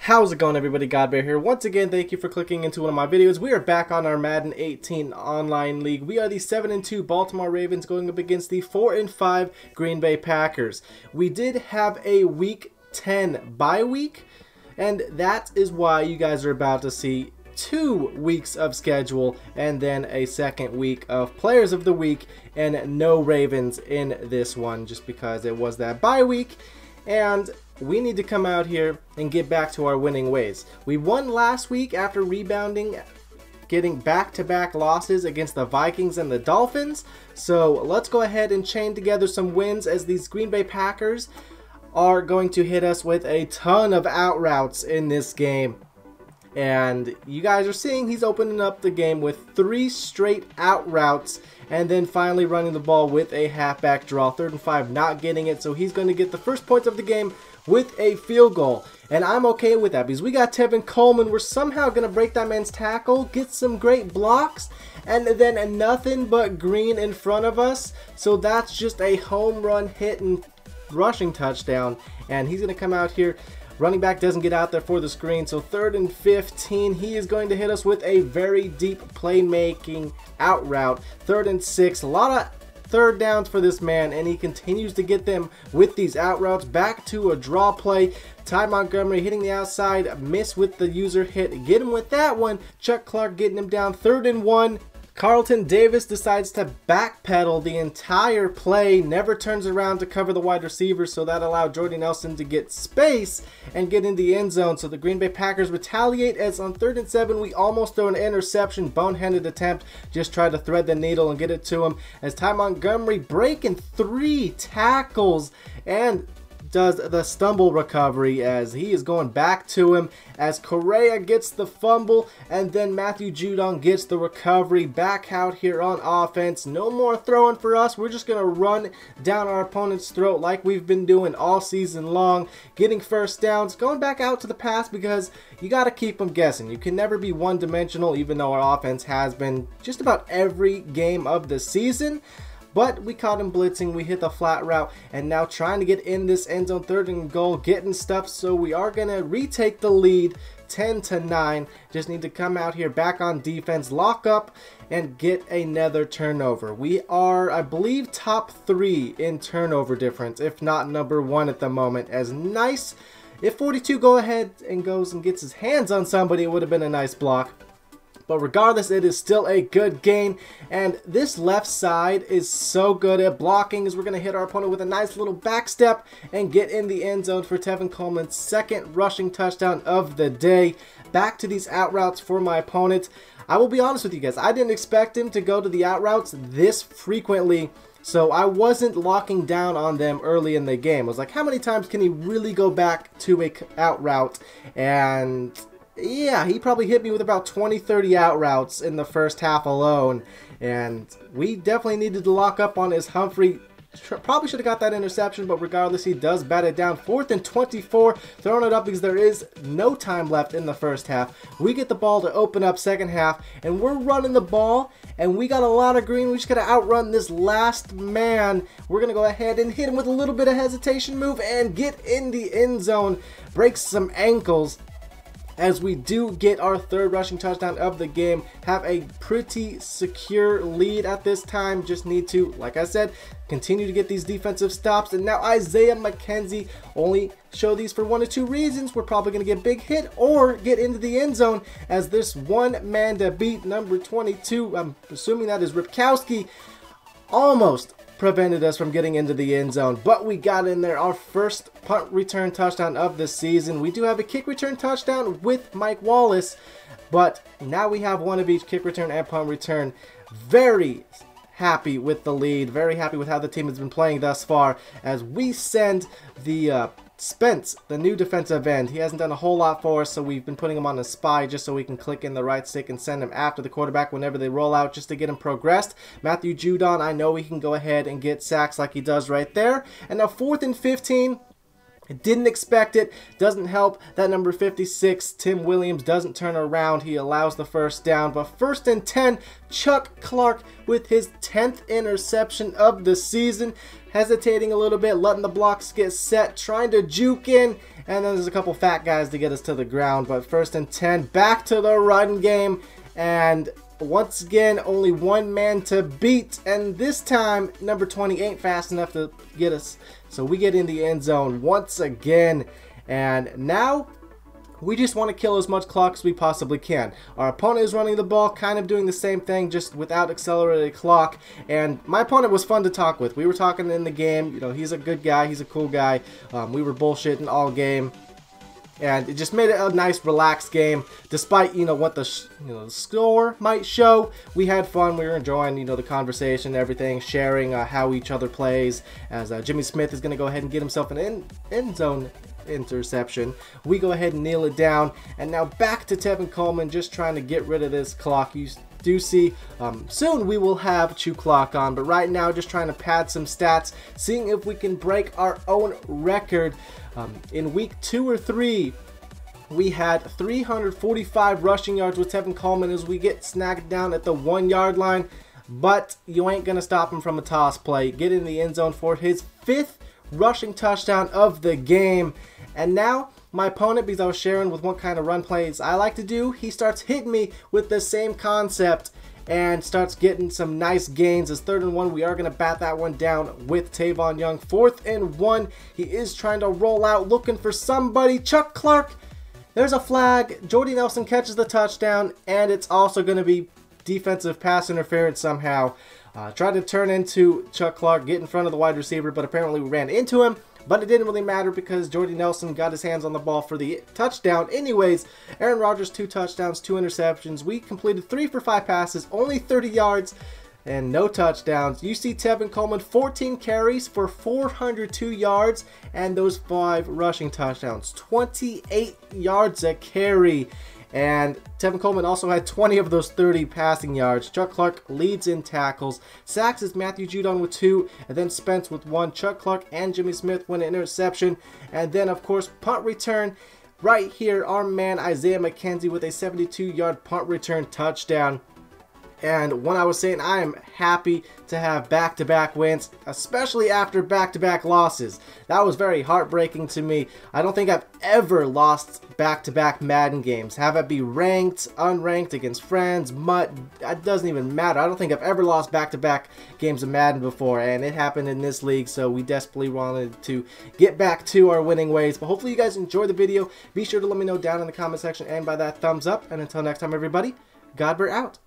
How's it going, everybody? GodBaer here. Once again, thank you for clicking into one of my videos. We are back on our Madden 18 online league. We are the 7-2 Baltimore Ravens going up against the 4-5 Green Bay Packers. We did have a Week 10 bye week, and that is why you guys are about to see 2 weeks of schedule and then a second week of Players of the Week, and no Ravens in this one just because it was that bye week. And we need to come out here and get back to our winning ways. We won last week after rebounding, getting back-to-back losses against the Vikings and the Dolphins. So let's go ahead and chain together some wins, as these Green Bay Packers are going to hit us with a ton of out routes in this game. And you guys are seeing he's opening up the game with 3 straight out routes, and then finally running the ball with a halfback draw. 3rd and 5, not getting it, so he's going to get the first points of the game with a field goal. And I'm okay with that because we got Tevin Coleman. We're somehow going to break that man's tackle, get some great blocks, and then nothing but green in front of us. So that's just a home run hit and rushing touchdown. And he's going to come out here. Running back doesn't get out there for the screen, so 3rd and 15, he is going to hit us with a very deep playmaking out route. 3rd and 6, a lot of third downs for this man, and he continues to get them with these out routes. Back to a draw play. Ty Montgomery hitting the outside, miss with the user hit, get him with that one. Chuck Clark getting him down. 3rd and 1. Carlton Davis decides to backpedal the entire play, never turns around to cover the wide receiver, so that allowed Jordy Nelson to get space and get in the end zone. So the Green Bay Packers retaliate, as on 3rd and 7 we almost throw an interception, boneheaded attempt, just try to thread the needle and get it to him, as Ty Montgomery breaking 3 tackles and does the stumble recovery, as he is going back to him, as Correa gets the fumble, and then Matthew Judon gets the recovery. Back out here on offense. No more throwing for us. We're just going to run down our opponent's throat like we've been doing all season long, getting first downs, going back out to the pass because you got to keep them guessing. You can never be one-dimensional, even though our offense has been just about every game of the season. But we caught him blitzing, we hit the flat route, and now trying to get in this end zone, 3rd and goal, getting stuff, so we are going to retake the lead, 10-9. Just need to come out here back on defense, lock up, and get another turnover. We are, I believe, top 3 in turnover difference, if not number 1 at the moment, as nice. If 42 go ahead and goes and gets his hands on somebody, it would have been a nice block. But regardless, it is still a good gain, and this left side is so good at blocking, as we're going to hit our opponent with a nice little back step and get in the end zone for Tevin Coleman's 2nd rushing touchdown of the day. Back to these out routes for my opponent. I will be honest with you guys, I didn't expect him to go to the out routes this frequently, so I wasn't locking down on them early in the game. I was like, how many times can he really go back to a out route? And yeah, he probably hit me with about 20-30 out routes in the first half alone, and we definitely needed to lock up on his Humphrey. Probably should have got that interception, but regardless, he does bat it down. 4th and 24, throwing it up because there is no time left in the first half. We get the ball to open up second half, and we're running the ball, and we got a lot of green. We just got to outrun this last man. We're going to go ahead and hit him with a little bit of hesitation move and get in the end zone. Breaks some ankles, as we do get our 3rd rushing touchdown of the game. Have a pretty secure lead at this time. Just need to, like I said, continue to get these defensive stops. And now Isaiah McKenzie, only show these for 1 or 2 reasons. We're probably going to get big hit or get into the end zone, as this one man to beat, number 22, I'm assuming that is Ripkowski, almost prevented us from getting into the end zone, but we got in there. Our first punt return touchdown of the season. We do have a kick return touchdown with Mike Wallace, but now we have one of each, kick return and punt return. Very happy with the lead, very happy with how the team has been playing thus far, as we send the Spence, the new defensive end. He hasn't done a whole lot for us, so we've been putting him on a spy just so we can click in the right stick and send him after the quarterback whenever they roll out, just to get him progressed. Matthew Judon, I know he can go ahead and get sacks like he does right there. And now 4th and 15. Didn't expect it. Doesn't help that number 56, Tim Williams, doesn't turn around. He allows the first down. But 1st and 10, Chuck Clark with his 10th interception of the season. Hesitating a little bit, letting the blocks get set, trying to juke in. And then there's a couple fat guys to get us to the ground. But 1st and 10, back to the run game. And once again, only one man to beat, and this time number 20 ain't fast enough to get us, so we get in the end zone once again. And now we just want to kill as much clock as we possibly can. Our opponent is running the ball, kind of doing the same thing, just without accelerated clock. And my opponent was fun to talk with. We were talking in the game. You know, he's a good guy, he's a cool guy. We were bullshitting all game. And it just made it a nice, relaxed game. Despite, you know, what the score might show, we had fun. We were enjoying, you know, the conversation, everything, sharing how each other plays. As Jimmy Smith is going to go ahead and get himself an end zone interception. We go ahead and kneel it down. And now back to Tevin Coleman, just trying to get rid of this clock. You do see soon we will have Chew Clock on, but right now just trying to pad some stats, seeing if we can break our own record. In week 2 or 3, we had 345 rushing yards with Tevin Coleman as we get snagged down at the 1-yard line, but you ain't gonna stop him from a toss play. Get in the end zone for his 5th rushing touchdown of the game. And now my opponent, because I was sharing with what kind of run plays I like to do, he starts hitting me with the same concept and starts getting some nice gains. As 3rd and 1, we are going to bat that one down with Tavon Young. 4th and 1, he is trying to roll out, looking for somebody. Chuck Clark, there's a flag. Jordy Nelson catches the touchdown, and it's also going to be defensive pass interference somehow. Tried to turn into Chuck Clark, get in front of the wide receiver, but apparently we ran into him. But it didn't really matter because Jordy Nelson got his hands on the ball for the touchdown. Anyways, Aaron Rodgers, 2 touchdowns, 2 interceptions. We completed 3 for 5 passes, only 30 yards, and no touchdowns. You see Tevin Coleman, 14 carries for 402 yards, and those 5 rushing touchdowns. 28 yards a carry. And Tevin Coleman also had 20 of those 30 passing yards. Chuck Clark leads in tackles. Sacks is Matthew Judon with 2, and then Spence with 1. Chuck Clark and Jimmy Smith win an interception. And then, of course, punt return. Right here, our man Isaiah McKenzie with a 72-yard punt return touchdown. And when I was saying I am happy to have back-to-back wins, especially after back-to-back losses. That was very heartbreaking to me. I don't think I've ever lost back-to-back Madden games. Have it be ranked, unranked, against friends, mutt, it doesn't even matter. I don't think I've ever lost back-to-back games of Madden before, and it happened in this league, so we desperately wanted to get back to our winning ways. But hopefully you guys enjoyed the video. Be sure to let me know down in the comment section and by that thumbs up. And until next time, everybody, GodBaer out.